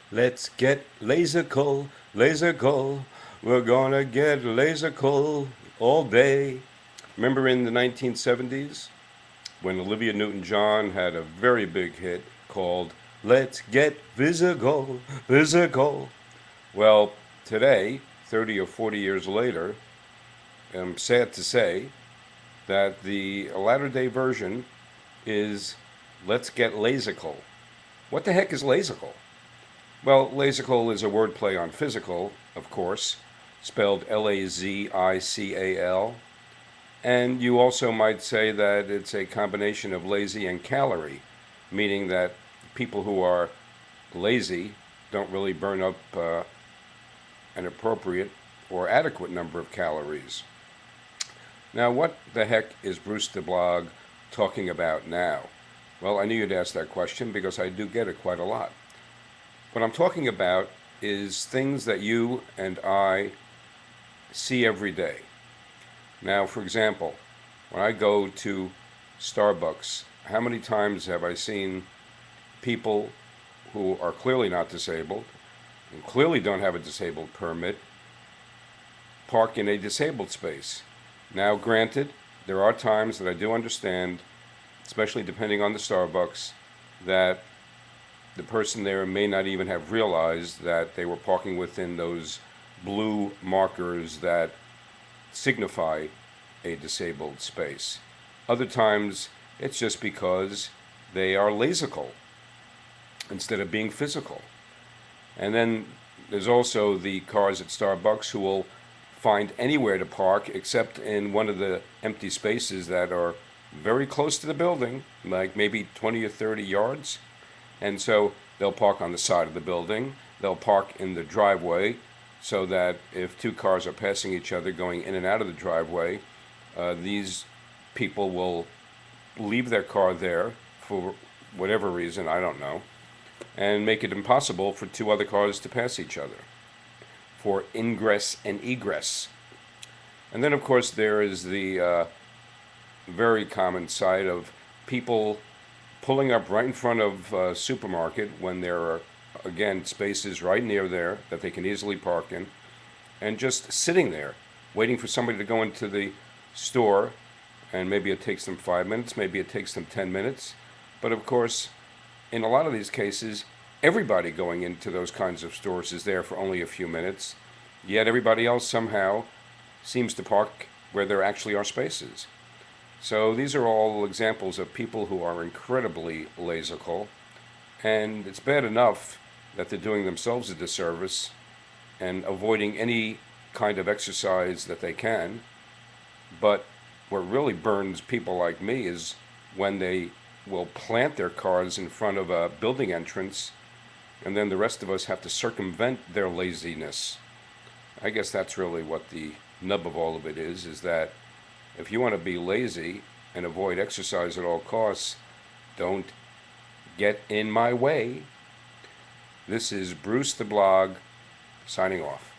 Let's get Lazical, Lazical. We're gonna get Lazical all day. Remember in the 1970s when Olivia Newton-John had a very big hit called Let's Get Physical, Physical. Well, today, 30 or 40 years later, I'm sad to say that the latter-day version is Let's Get Lazical. What the heck is Lazical? Well, Lazical is a wordplay on physical, of course, spelled Lazical. And you also might say that it's a combination of lazy and calorie, meaning that people who are lazy don't really burn up an appropriate or adequate number of calories. Now, what the heck is Bruce the Blog talking about now? Well, I knew you'd ask that question because I do get it quite a lot. What I'm talking about is things that you and I see every day. Now, for example, when I go to Starbucks, how many times have I seen people who are clearly not disabled and clearly don't have a disabled permit park in a disabled space? Now, granted, there are times that I do understand, especially depending on the Starbucks, that the person there may not even have realized that they were parking within those blue markers that signify a disabled space. Other times, it's just because they are lazical instead of being physical. And then there's also the cars at Starbucks who will find anywhere to park except in one of the empty spaces that are very close to the building, like maybe 20 or 30 yards. And so they'll park on the side of the building, they'll park in the driveway, so that if two cars are passing each other going in and out of the driveway, these people will leave their car there for whatever reason, I don't know, and make it impossible for two other cars to pass each other for ingress and egress. And then, of course, there is the very common sight of people pulling up right in front of a supermarket when there are, again, spaces right near there that they can easily park in, and just sitting there waiting for somebody to go into the store. And maybe it takes them 5 minutes, maybe it takes them 10 minutes. But of course, in a lot of these cases, everybody going into those kinds of stores is there for only a few minutes, yet everybody else somehow seems to park where there actually are spaces. So these are all examples of people who are incredibly lazical, and it's bad enough that they're doing themselves a disservice and avoiding any kind of exercise that they can. But what really burns people like me is when they will plant their cars in front of a building entrance, and then the rest of us have to circumvent their laziness. I guess that's really what the nub of all of it is that if you want to be lazy and avoid exercise at all costs, don't get in my way. This is Bruce the Blog, signing off.